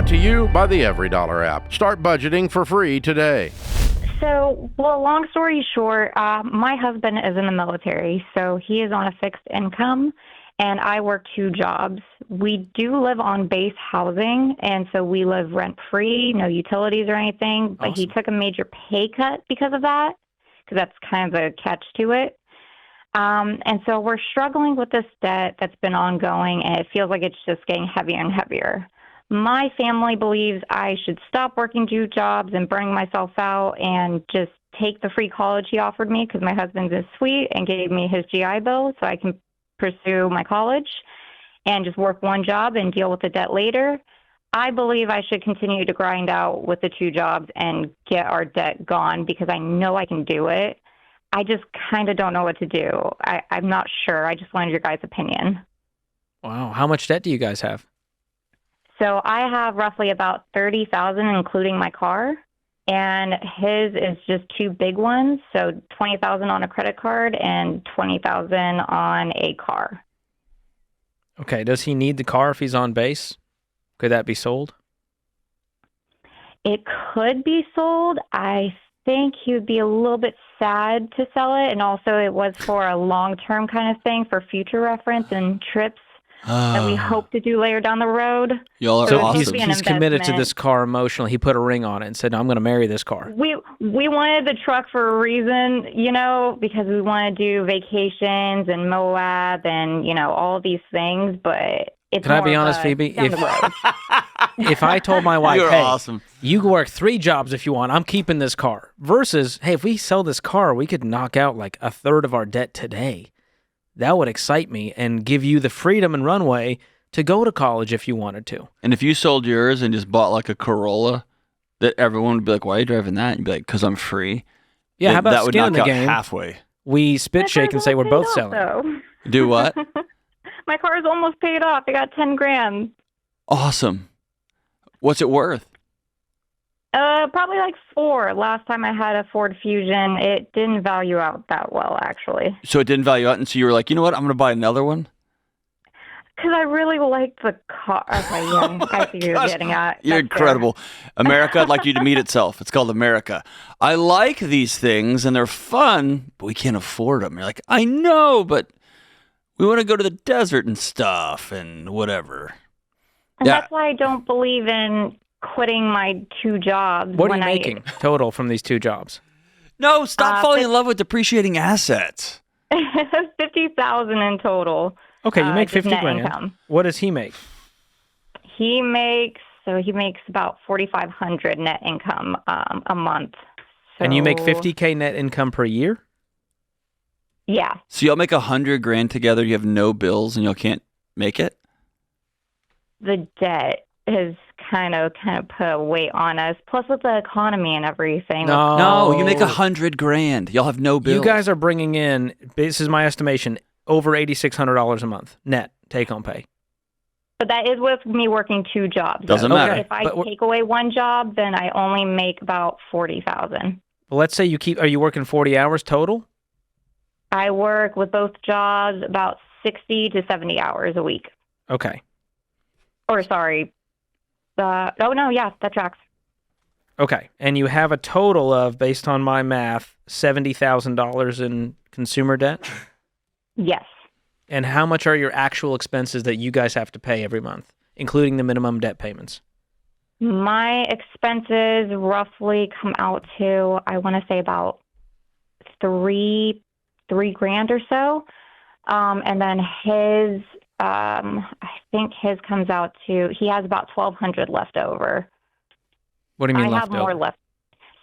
Brought to you by the Every Dollar app. Start budgeting for free today. So, well, long story short, my husband is in the military, so he is on a fixed income, and I work 2 jobs. We do live on base housing, and so we live rent-free, no utilities or anything, but He took a major pay cut because of that, because that's kind of the catch to it. And so we're struggling with this debt that's been ongoing, and it feels like it's just getting heavier and heavier. My family believes I should stop working 2 jobs and burning myself out and just take the free college he offered me because my husband is sweet and gave me his GI Bill so I can pursue my college and just work 1 job and deal with the debt later. I believe I should continue to grind out with the 2 jobs and get our debt gone because I know I can do it. I just kind of don't know what to do. I'm not sure. I just wanted your guys' opinion. Wow. How much debt do you guys have? So I have roughly about $30,000, including my car, and his is just 2 big ones. So $20,000 on a credit card and $20,000 on a car. Okay. Does he need the car if he's on base? Could that be sold? It could be sold. I think he would be a little bit sad to sell it, and also it was for a long-term kind of thing for future reference and trips that we hope to do later down the road. Y'all are So awesome. he's committed to this car emotionally. He put a ring on it and said, "No, I'm going to marry this car." We wanted the truck for a reason, because we want to do vacations and Moab and, all these things, but it's Can I be honest, Phoebe? If I told my wife, You're hey, awesome. You can work 3 jobs if you want, I'm keeping this car, versus, hey, if we sell this car, we could knock out like a third of our debt today. That would excite me and give you the freedom and runway to go to college if you wanted to. And if you sold yours and just bought like a Corolla, that everyone would be like, "Why are you driving that?" And you'd be like, "Because I'm free." Yeah, how about that would skin in knock the out game? halfway. We spit shake and say we're both selling. Do what? My car is almost paid off. I got $10,000. Awesome. What's it worth? Probably like 4. Last time I had a Ford Fusion, it didn't value out that well, actually. So it didn't value out, and so you were like, "You know what? I'm going to buy another one." Because I really liked the car. Okay, yeah, I see what you're getting at. You're That's incredible. America, I'd like you to meet itself. It's called America. I like these things, and they're fun, but we can't afford them. You're like, I know, but we want to go to the desert and stuff and whatever. And that's why I don't believe in quitting my 2 jobs. What are you making total from these 2 jobs? No, stop falling in love with depreciating assets. $50,000 in total. Okay, you make just net $50,000. income. What does he make? He makes about $4,500 net income a month. So, And you make $50K net income per year? Yeah. So y'all make $100,000 together. You have no bills, and y'all can't make it. The debt has kind of put a weight on us. Plus, with the economy and everything. No, you make $100,000. Y'all have no bills. You guys are bringing in, this is my estimation, over $8,600 a month net take-home pay. But that is with me working 2 jobs. Doesn't though. matter. If I take away 1 job, then I only make about $40,000. Well, let's say are you working 40 hours total? I work with both jobs about 60 to 70 hours a week. Okay. Or sorry. That tracks. Okay. And you have a total of, based on my math, $70,000 in consumer debt? Yes. And how much are your actual expenses that you guys have to pay every month, including the minimum debt payments? My expenses roughly come out to, I want to say about $3,000 or so. And then his, I think his comes out to, he has about $1,200 left over. What do you mean I left have more over? left.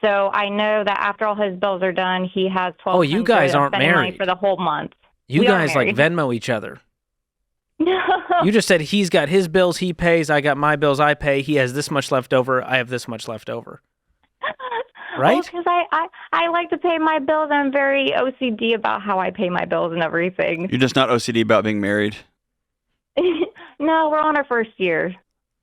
So I know that after all his bills are done, he has $1,200. Oh, you guys aren't spending money married. for the whole month. You We are guys like married. Venmo each other. No. You just said he's got his bills he pays, I got my bills I pay, he has this much left over, I have this much left over. Right? Because I like to pay my bills. I'm very OCD about how I pay my bills and everything. You're just not OCD about being married? No, we're on our first year.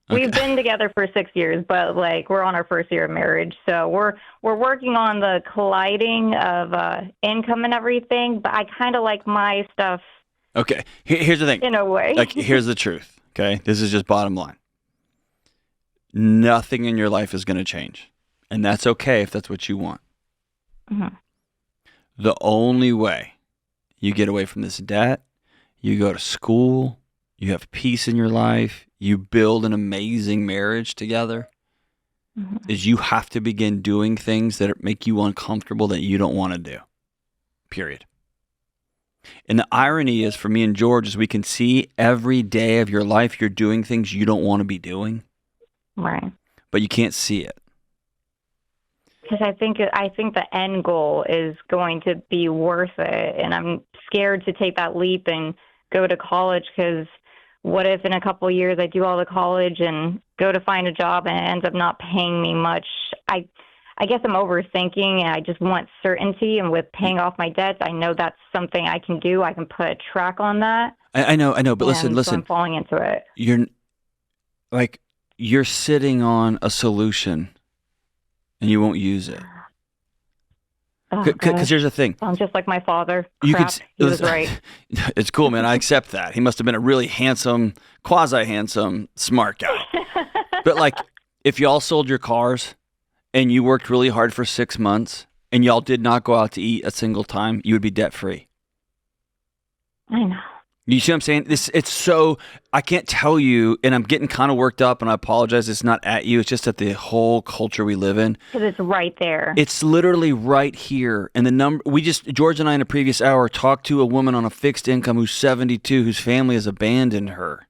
Okay. We've been together for 6 years, but we're on our first year of marriage. So we're working on the colliding of income and everything, but I kind of like my stuff. Okay, here's the thing. In a way. Here's the truth, okay? This is just bottom line. nothing in your life is going to change. And that's okay if that's what you want. Mm-hmm. The only way you get away from this debt, you go to school, you have peace in your life, you build an amazing marriage together, is you have to begin doing things that make you uncomfortable that you don't want to do. Period. And the irony is, for me and George, is we can see every day of your life you're doing things you don't want to be doing. Right. But you can't see it. Because I think the end goal is going to be worth it, and I'm scared to take that leap and go to college. Because what if in a couple of years I do all the college and go to find a job and it ends up not paying me much? I guess I'm overthinking, and I just want certainty. And with paying off my debts, I know that's something I can do. I can put a track on that. I know. But So listen. I'm falling into it. You're sitting on a solution, and you won't use it. Because here's the thing. I'm just like my father. He was right. It's cool, man. I accept that. He must have been a really handsome, quasi-handsome, smart guy. But like, if y'all sold your cars and you worked really hard for 6 months and y'all did not go out to eat a single time, you would be debt-free. I know. You see what I'm saying? It's so, I can't tell you, and I'm getting kind of worked up, and I apologize. It's not at you. It's just at the whole culture we live in. Because it's right there. It's literally right here. And the number, George and I in a previous hour talked to a woman on a fixed income who's 72, whose family has abandoned her.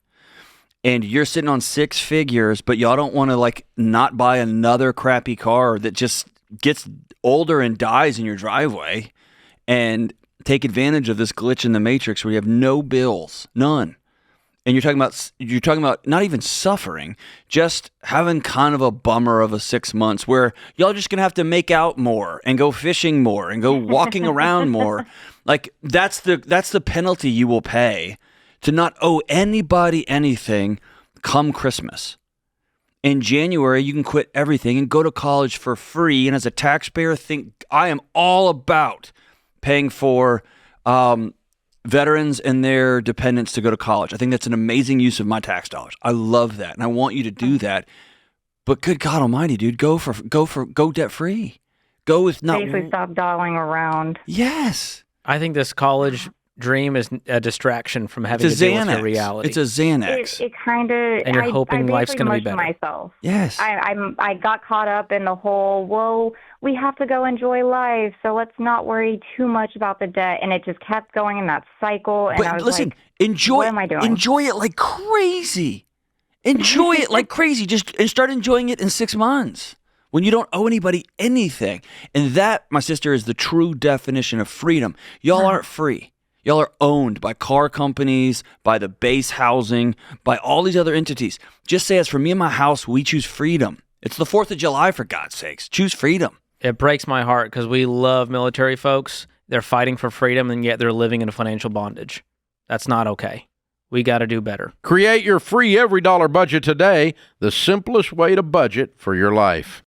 And you're sitting on 6 figures, but y'all don't want to like not buy another crappy car that just gets older and dies in your driveway. And take advantage of this glitch in the matrix where you have no bills, none. And you're talking about not even suffering, just having kind of a bummer of a 6 months where y'all just gonna have to make out more and go fishing more and go walking around more. Like that's the penalty you will pay to not owe anybody anything come Christmas. In January, you can quit everything and go to college for free. And as a taxpayer, I am all about paying for veterans and their dependents to go to college. I think that's an amazing use of my tax dollars. I love that, and I want you to do that. But good God Almighty, dude, go debt free. Go with not basically stop dawdling around. Yes, I think this college dream is a distraction from having to deal with your reality. It's a Xanax. It kind of. And you're hoping life's going to be better. Myself. Yes. I got caught up in the whole, well, we have to go enjoy life, so let's not worry too much about the debt. And it just kept going in that cycle. And But I was listen, like, enjoy. what am I doing? Enjoy it like crazy. Enjoy it like crazy. And start enjoying it in 6 months when you don't owe anybody anything. And that, my sister, is the true definition of freedom. Y'all aren't free. Y'all are owned by car companies, by the base housing, by all these other entities. Just say, as for me and my house, we choose freedom. It's the 4th of July, for God's sakes. Choose freedom. It breaks my heart because we love military folks. They're fighting for freedom, and yet they're living in financial bondage. That's not okay. We got to do better. Create your free every dollar budget today, the simplest way to budget for your life.